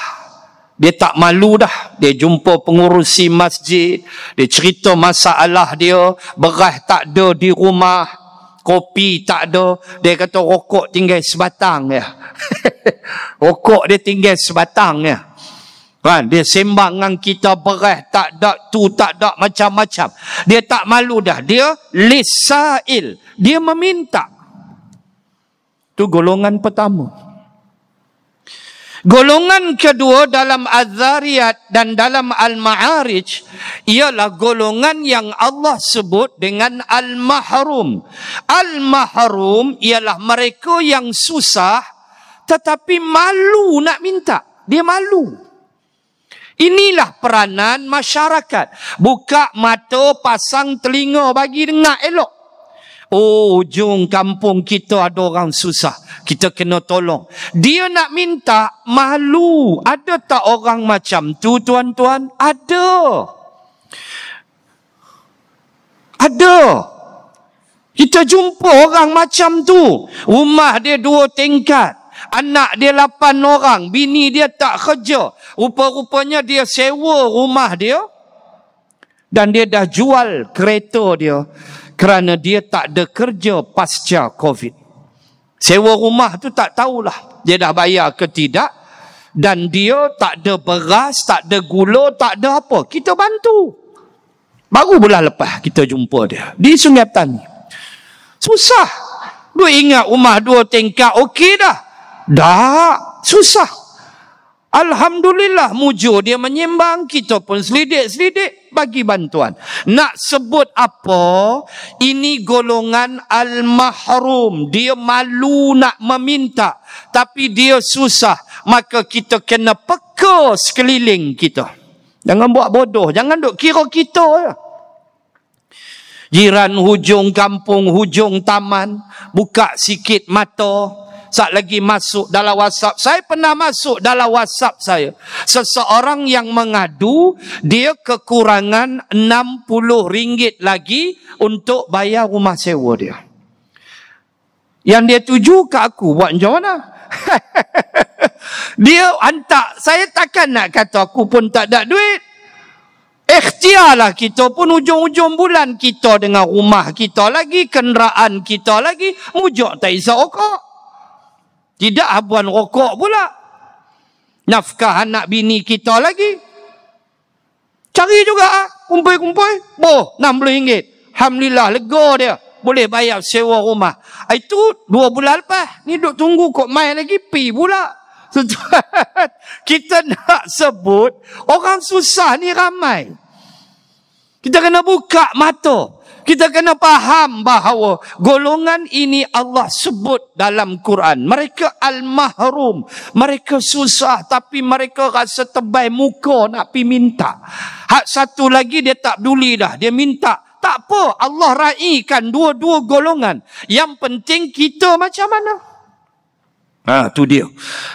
dia tak malu dah. Dia jumpa pengurusi masjid, dia cerita masalah dia, beras tak ada di rumah, kopi tak ada. Dia kata rokok tinggal sebatang ya. Rokok dia tinggal sebatang ya. Kan, dia sembang dengan kita, beras tak ada, tu tak ada, macam-macam. Dia tak malu dah. Dia lisail. Dia meminta. Itu golongan pertama. Golongan kedua dalam Az-Zariyat dan dalam Al-Ma'arij ialah golongan yang Allah sebut dengan Al-Mahrum. Al-Mahrum ialah mereka yang susah tetapi malu nak minta. Dia malu. Inilah peranan masyarakat. Buka mata, pasang telinga, bagi dengar elok. Oh, ujung kampung kita ada orang susah, kita kena tolong. Dia nak minta, malu. Ada tak orang macam tu, tuan-tuan? Ada. Ada. Kita jumpa orang macam tu. Rumah dia 2 tingkat. Anak dia 8 orang. Bini dia tak kerja. Rupa-rupanya dia sewa rumah dia. Dan dia dah jual kereta dia. Kerana dia tak ada kerja pasca Covid. Sewa rumah tu tak tahulah dia dah bayar ke tidak. Dan dia tak ada beras, tak ada gula, tak ada apa. Kita bantu. Baru bulan lepas kita jumpa dia. Di Sungai Petani. Susah. Dia ingat rumah 2 tingkat okey dah. Dah, susah. Alhamdulillah, mujur dia menyembang, kita pun selidik-selidik bagi bantuan. Nak sebut apa? Ini golongan Al-Mahrum. Dia malu nak meminta, tapi dia susah. Maka kita kena peka sekeliling kita. Jangan buat bodoh, jangan duk kira kita ya. Jiran hujung kampung, hujung taman, buka sikit mata. Saat lagi masuk dalam WhatsApp. Saya pernah masuk dalam WhatsApp saya. Seseorang yang mengadu, dia kekurangan RM60 lagi untuk bayar rumah sewa dia. Yang dia tuju ke aku, buat macam mana? Dia hantar, saya takkan nak kata aku pun tak ada duit. Ikhtiarlah kita pun hujung-hujung bulan kita dengan rumah kita lagi, kenderaan kita lagi, mujur tak isap rokok. Tidak habuan rokok pula. Nafkah anak bini kita lagi. Cari juga kumpul-kumpul. RM60. Alhamdulillah, lega dia. Boleh bayar sewa rumah. Itu 2 bulan lepas. Ni duk tunggu kok main lagi, pi pula. Kita nak sebut, orang susah ni ramai. Kita kena buka mata. Kita kena faham bahawa golongan ini Allah sebut dalam Quran. Mereka al-mahrum. Mereka susah tapi mereka rasa tebal muka nak pergi minta. Hak satu lagi dia tak peduli dah. Dia minta. Tak apa. Allah raikan dua-dua golongan. Yang penting kita macam mana? Tu dia.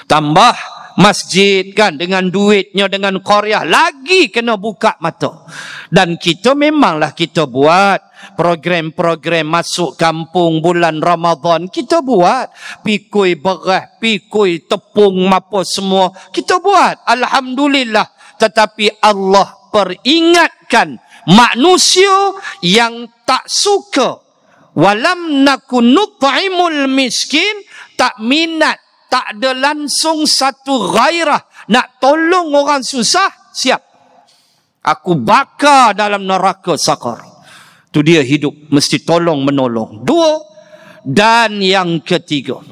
Tambah masjid kan dengan duitnya, dengan qaryah. Lagi kena buka mata. Dan kita memanglah kita buat program-program masuk kampung bulan Ramadan. Kita buat. Pikui beras, pikui tepung, apa semua. Kita buat. Alhamdulillah. Tetapi Allah peringatkan manusia yang tak suka. Walam nakun nut'imul miskin. Tak minat. Tak ada langsung satu gairah. Nak tolong orang susah. Siap. Aku bakar dalam neraka sakar. Tu dia hidup. Mesti tolong menolong. 2. Dan yang ketiga.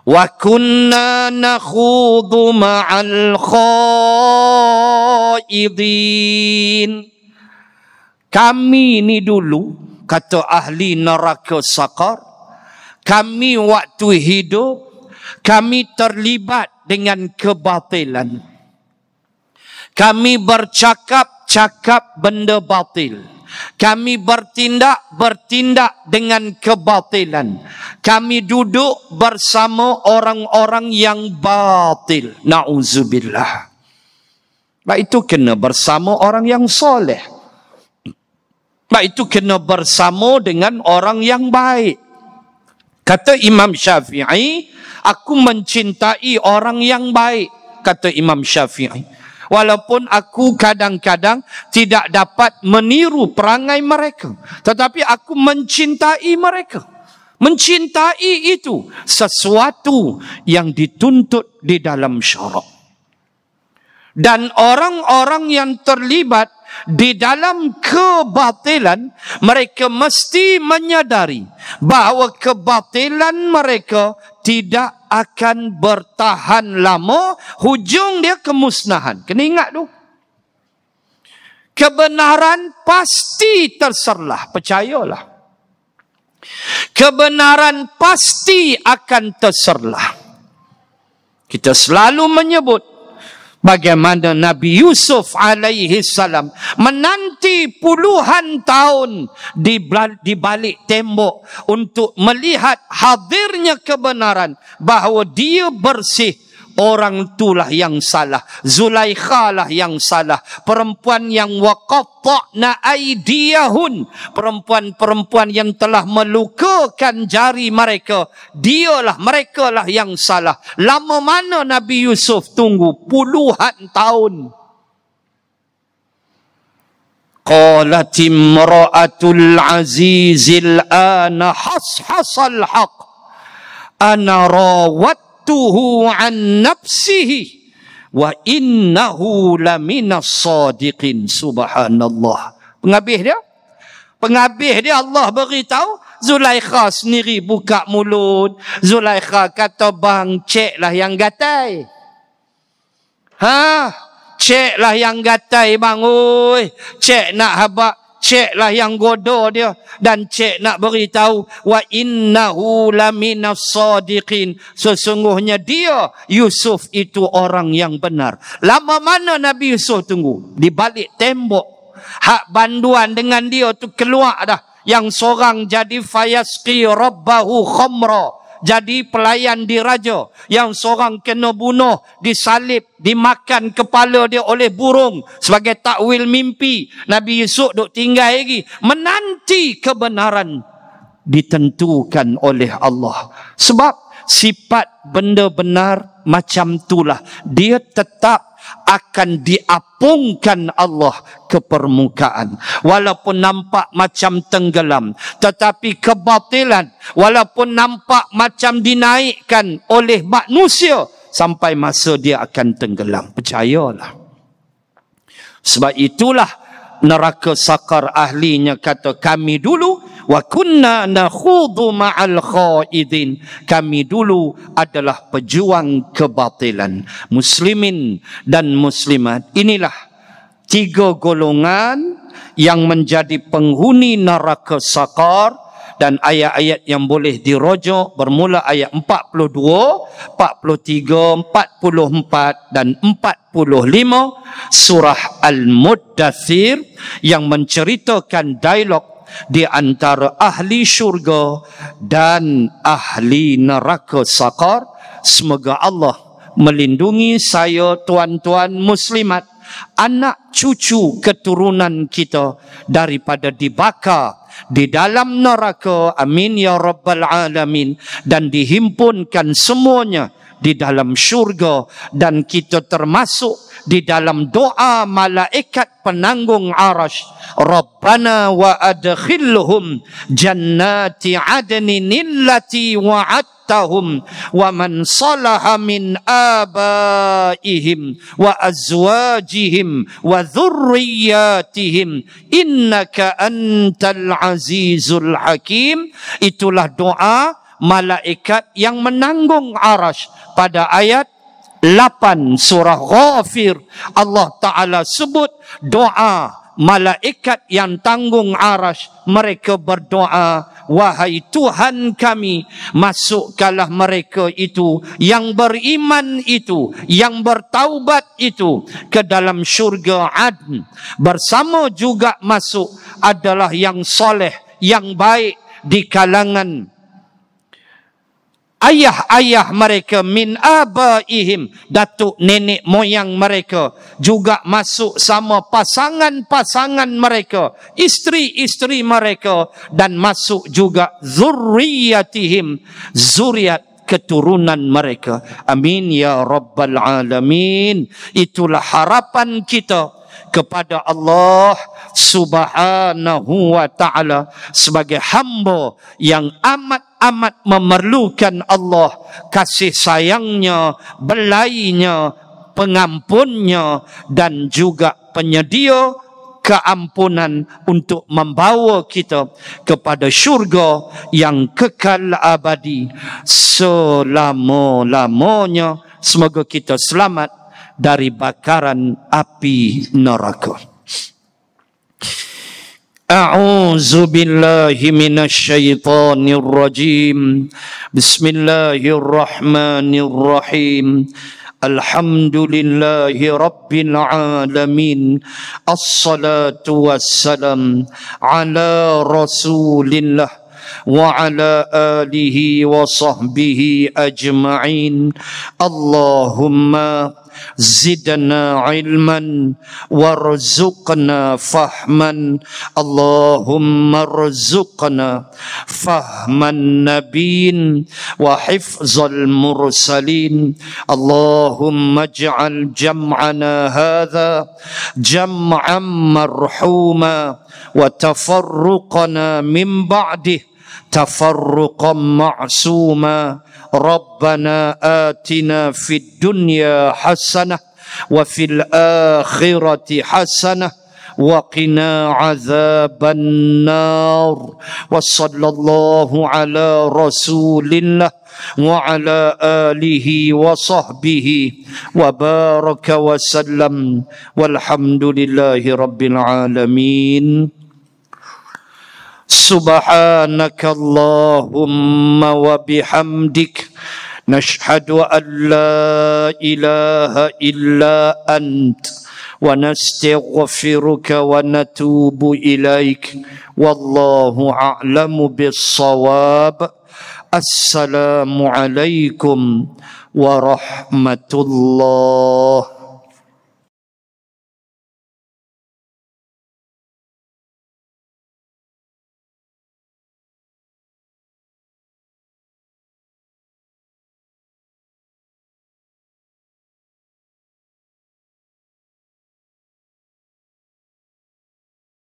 Wa kunna nakhudhu ma'al khaidin. Kami ni dulu, kata ahli neraka sakar, kami waktu hidup, kami terlibat dengan kebatilan. Kami bercakap-cakap benda batil. Kami bertindak dengan kebatilan. Kami duduk bersama orang-orang yang batil. Na'udzubillah. Baik itu kena bersama orang yang soleh. Baik itu kena bersama dengan orang yang baik. Kata Imam Syafi'i, aku mencintai orang yang baik. Kata Imam Syafi'i. Walaupun aku kadang-kadang tidak dapat meniru perangai mereka. Tetapi aku mencintai mereka. Mencintai itu sesuatu yang dituntut di dalam syarak. Dan orang-orang yang terlibat di dalam kebatilan, mereka mesti menyadari bahawa kebatilan mereka tidak akan bertahan lama. Hujung dia kemusnahan. Kena ingat tu. Kebenaran pasti terserlah. Percayalah. Kebenaran pasti akan terserlah. Kita selalu menyebut bagaimana Nabi Yusuf alaihi salam menanti puluhan tahun di balik tembok untuk melihat hadirnya kebenaran bahawa dia bersih. Orang itulah yang salah. Zulaikha lah yang salah. Perempuan yang waqatta'na aydiyahun. Perempuan-perempuan yang telah melukakan jari mereka. Mereka lah yang salah. Lama mana Nabi Yusuf tunggu? Puluhan tahun. Qalat imra'atul azizil ana hashasal haq. Ana rawat an nafsihi wa innahu laminas sadiqin. Subhanallah. Penghabis dia Allah beritahu. Zulaikha sendiri buka mulut. Zulaikha kata, bang, cek lah yang gatai. Cek lah yang gatai bang. Oi, cek nak habak. Cek lah yang goda dia. Dan cek nak beritahu. Wa innahu laminas sadiqin. Sesungguhnya dia, Yusuf itu orang yang benar. Lama mana Nabi Yusuf tunggu? Di balik tembok. Hak banduan dengan dia tu keluar dah. Yang seorang jadi fayasqi rabbahu khamra. Jadi pelayan diraja. Yang seorang kena bunuh, disalib, dimakan kepala dia oleh burung. Sebagai takwil mimpi. Nabi Yusuf duk tinggal lagi. Menanti kebenaran ditentukan oleh Allah. Sebab sifat benda benar macam itulah. Dia tetap akan diapungkan Allah ke permukaan. Walaupun nampak macam tenggelam. Tetapi kebatilan, walaupun nampak macam dinaikkan oleh manusia, sampai masa dia akan tenggelam. Percayalah. Sebab itulah neraka sakar ahlinya kata, kami dulu wa kunna nakhudu ma'al khaidin, kami dulu adalah pejuang kebatilan. Muslimin dan muslimat, inilah 3 golongan yang menjadi penghuni neraka sakar. Dan ayat-ayat yang boleh dirujuk bermula ayat 42, 43, 44 dan 45 surah Al-Muddathir, yang menceritakan dialog di antara ahli syurga dan ahli neraka sakar. Semoga Allah melindungi saya, tuan-tuan muslimat, anak cucu keturunan kita daripada dibakar di dalam neraka, amin ya rabbal alamin, dan dihimpunkan semuanya di dalam syurga, dan kita termasuk di dalam doa malaikat penanggung arash, Rabbana wa adkhilhum jannati adnin allati wa'adtahum wa man salaha min abaihim wa azwajihim wa dhurriyyatihim innaka antal azizul hakim. Itulah doa malaikat yang menanggung arash. Pada ayat 8 surah Ghafir, Allah Ta'ala sebut doa malaikat yang tanggung arash. Mereka berdoa, wahai Tuhan kami, masukkanlah mereka itu, yang beriman itu, yang bertaubat itu, ke dalam syurga Adn. Bersama juga masuk adalah yang soleh, yang baik di kalangan ayah-ayah mereka, min abaihim, datuk nenek moyang mereka, juga masuk sama pasangan-pasangan mereka, isteri-isteri mereka, dan masuk juga zurriyatihim, zuriat keturunan mereka. Amin ya rabbal alamin. Itulah harapan kita kepada Allah Subhanahu wa ta'ala sebagai hamba yang amat memerlukan Allah, kasih sayangnya, belainya, pengampunnya, dan juga penyedia keampunan untuk membawa kita kepada syurga yang kekal abadi selama-lamanya. Semoga kita selamat dari bakaran api neraka. A'udzu billahi minasy syaithanir rajim. Bismillahirrahmanirrahim. Alhamdulillahi rabbil alamin. Assalatu wassalam ala rasulillah wa ala alihi wa sahbihi ajma'in. Allahumma zidna ilman warzuqna fahman. Allahumma rzuqna fahman nabiyyin wa hifzal mursalin. Allahumma ij'al jam'ana hadha jam'an marhuma wa tafarruqana min ba'dih tafarruqan ma'suma. Rabbana atina fid dunya hasanah wa fil akhirati hasanah wa qina azaban nar. Wa sallallahu ala rasulillah wa ala alihi wa sahbihi wa baraka wa sallam. Walhamdulillahi rabbil alamin. Subhanaka Allahumma wa bihamdik, nashhadu an la ilaha illa ant, wa nastaghfiruka wa natubu ilaik. Wallahu a'lamu bis-shawab. Assalamu alaikum warahmatullahi